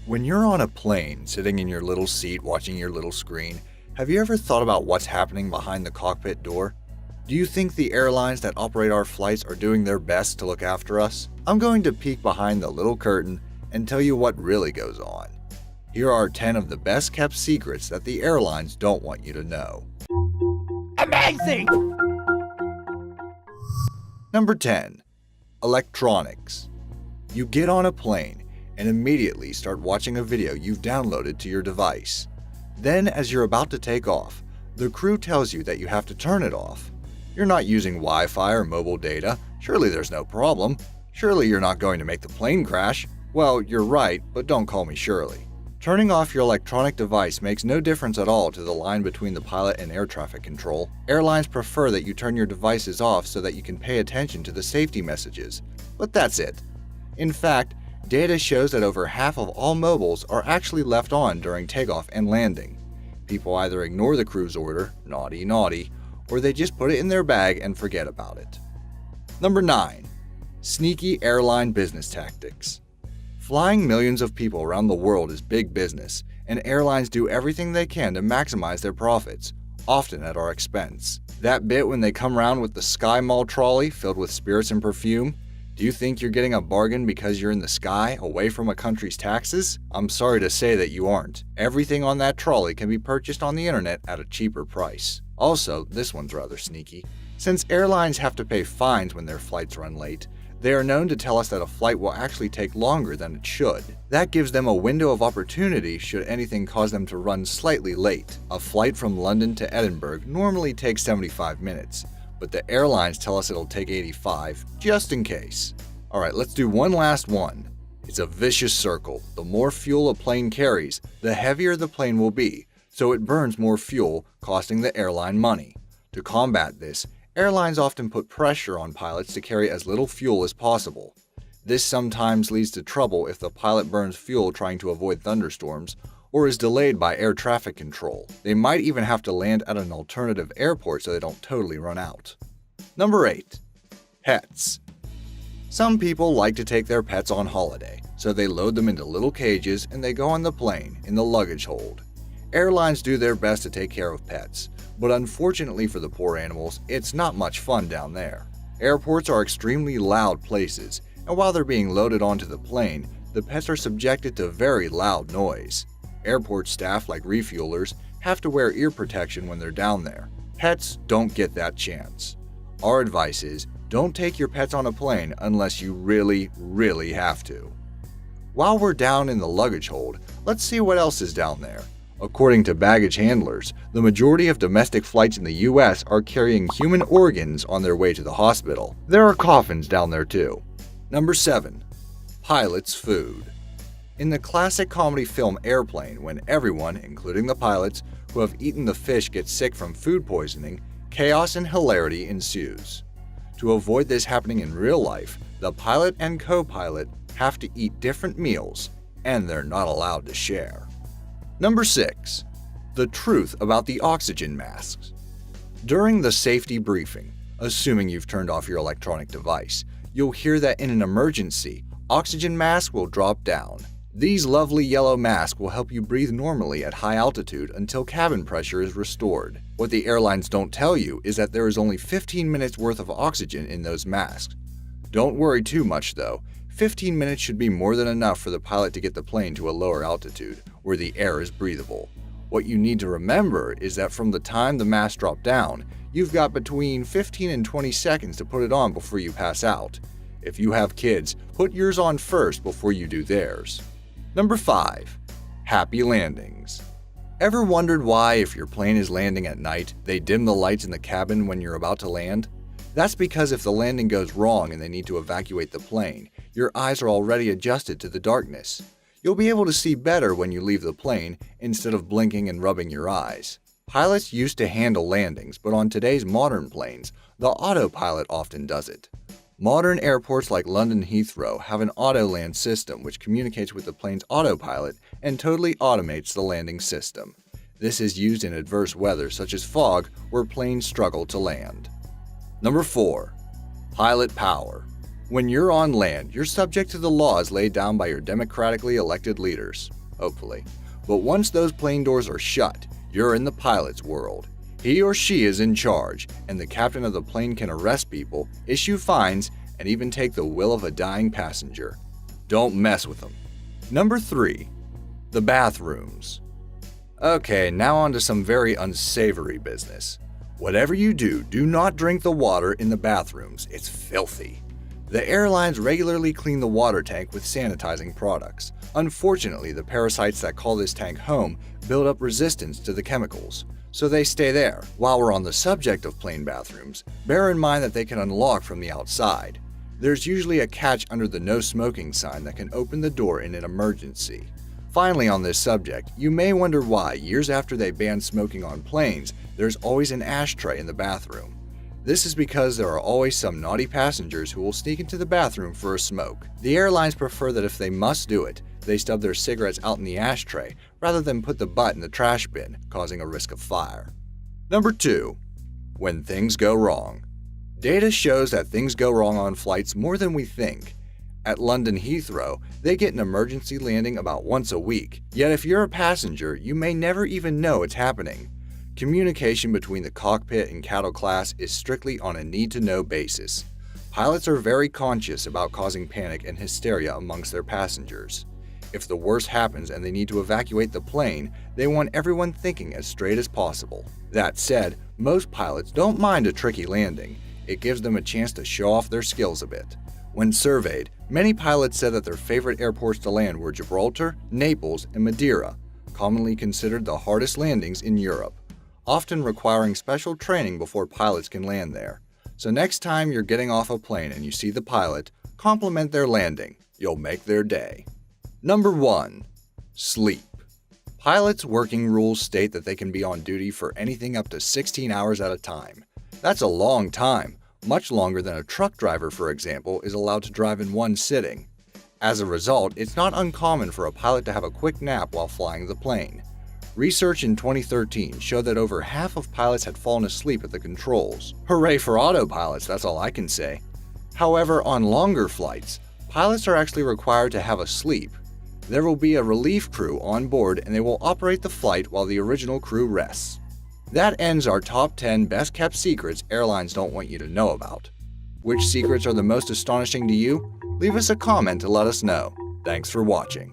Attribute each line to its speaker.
Speaker 1: When you're on a plane, sitting in your little seat watching your little screen, have you ever thought about what's happening behind the cockpit door? Do you think the airlines that operate our flights are doing their best to look after us? I'm going to peek behind the little curtain and tell you what really goes on. Here are 10 of the best kept secrets that the airlines don't want you to know.
Speaker 2: Amazing!
Speaker 1: Number 10. Electronics. You get on a plane and immediately start watching a video you've downloaded to your device. Then, as you're about to take off, the crew tells you that you have to turn it off. You're not using Wi-Fi or mobile data. Surely there's no problem. Surely you're not going to make the plane crash. Well, you're right, but don't call me Shirley. Turning off your electronic device makes no difference at all to the line between the pilot and air traffic control. Airlines prefer that you turn your devices off so that you can pay attention to the safety messages. But that's it. In fact, data shows that over half of all mobiles are actually left on during takeoff and landing. People either ignore the crew's order, naughty naughty, or they just put it in their bag and forget about it. Number 9. Sneaky airline business tactics. Flying millions of people around the world is big business, and airlines do everything they can to maximize their profits, often at our expense. That bit when they come around with the Sky Mall trolley filled with spirits and perfume? Do you think you're getting a bargain because you're in the sky, away from a country's taxes? I'm sorry to say that you aren't. Everything on that trolley can be purchased on the internet at a cheaper price. Also, this one's rather sneaky. Since airlines have to pay fines when their flights run late, they are known to tell us that a flight will actually take longer than it should. That gives them a window of opportunity should anything cause them to run slightly late. A flight from London to Edinburgh normally takes 75 minutes. But the airlines tell us it'll take 85, just in case. Alright, let's do one last one. It's a vicious circle. The more fuel a plane carries, the heavier the plane will be, so it burns more fuel, costing the airline money. To combat this, airlines often put pressure on pilots to carry as little fuel as possible. This sometimes leads to trouble if the pilot burns fuel trying to avoid thunderstorms, or is delayed by air traffic control. They might even have to land at an alternative airport so they don't totally run out. Number 8. Pets. Some people like to take their pets on holiday, so they load them into little cages and they go on the plane in the luggage hold. Airlines do their best to take care of pets, but unfortunately for the poor animals, it's not much fun down there. Airports are extremely loud places, and while they're being loaded onto the plane, the pets are subjected to very loud noise. Airport staff, like refuelers, have to wear ear protection when they're down there. Pets don't get that chance. Our advice is, don't take your pets on a plane unless you really, really have to. While we're down in the luggage hold, let's see what else is down there. According to baggage handlers, the majority of domestic flights in the US are carrying human organs on their way to the hospital. There are coffins down there too. Number 7. Pilot's food. In the classic comedy film Airplane, when everyone, including the pilots, who have eaten the fish get sick from food poisoning, chaos and hilarity ensues. To avoid this happening in real life, the pilot and co-pilot have to eat different meals, and they're not allowed to share. Number 6. The truth about the oxygen masks. During the safety briefing, assuming you've turned off your electronic device, you'll hear that in an emergency, oxygen masks will drop down. These lovely yellow masks will help you breathe normally at high altitude until cabin pressure is restored. What the airlines don't tell you is that there is only 15 minutes worth of oxygen in those masks. Don't worry too much though. 15 minutes should be more than enough for the pilot to get the plane to a lower altitude, where the air is breathable. What you need to remember is that from the time the masks drop down, you've got between 15 and 20 seconds to put it on before you pass out. If you have kids, put yours on first before you do theirs. Number 5. Happy landings. Ever wondered why, if your plane is landing at night, they dim the lights in the cabin when you're about to land? That's because if the landing goes wrong and they need to evacuate the plane, your eyes are already adjusted to the darkness. You'll be able to see better when you leave the plane instead of blinking and rubbing your eyes. Pilots used to handle landings, but on today's modern planes, the autopilot often does it. Modern airports like London Heathrow have an auto-land system which communicates with the plane's autopilot and totally automates the landing system. This is used in adverse weather such as fog, where planes struggle to land. Number 4. Pilot power. When you're on land, you're subject to the laws laid down by your democratically elected leaders, hopefully. But once those plane doors are shut, you're in the pilot's world. He or she is in charge, and the captain of the plane can arrest people, issue fines, and even take the will of a dying passenger. Don't mess with them. Number 3. The bathrooms. Okay, now on to some very unsavory business. Whatever you do, do not drink the water in the bathrooms. It's filthy. The airlines regularly clean the water tank with sanitizing products. Unfortunately, the parasites that call this tank home build up resistance to the chemicals, so they stay there. While we're on the subject of plane bathrooms, bear in mind that they can unlock from the outside. There's usually a catch under the no smoking sign that can open the door in an emergency. Finally, on this subject, you may wonder why, years after they banned smoking on planes, there's always an ashtray in the bathroom. This is because there are always some naughty passengers who will sneak into the bathroom for a smoke. The airlines prefer that if they must do it, they stub their cigarettes out in the ashtray rather than put the butt in the trash bin, causing a risk of fire. Number 2. When things go wrong. Data shows that things go wrong on flights more than we think. At London Heathrow, they get an emergency landing about once a week, yet if you're a passenger, you may never even know it's happening. Communication between the cockpit and cattle class is strictly on a need-to-know basis. Pilots are very conscious about causing panic and hysteria amongst their passengers. If the worst happens and they need to evacuate the plane, they want everyone thinking as straight as possible. That said, most pilots don't mind a tricky landing. It gives them a chance to show off their skills a bit. When surveyed, many pilots said that their favorite airports to land were Gibraltar, Naples, and Madeira, commonly considered the hardest landings in Europe, often requiring special training before pilots can land there. So next time you're getting off a plane and you see the pilot, compliment their landing. You'll make their day. Number 1. Sleep. Pilots' working rules state that they can be on duty for anything up to 16 hours at a time. That's a long time, much longer than a truck driver, for example, is allowed to drive in one sitting. As a result, it's not uncommon for a pilot to have a quick nap while flying the plane. Research in 2013 showed that over half of pilots had fallen asleep at the controls. Hooray for autopilots, that's all I can say. However, on longer flights, pilots are actually required to have a sleep. There will be a relief crew on board and they will operate the flight while the original crew rests. That ends our top 10 best kept secrets airlines don't want you to know about. Which secrets are the most astonishing to you? Leave us a comment to let us know. Thanks for watching.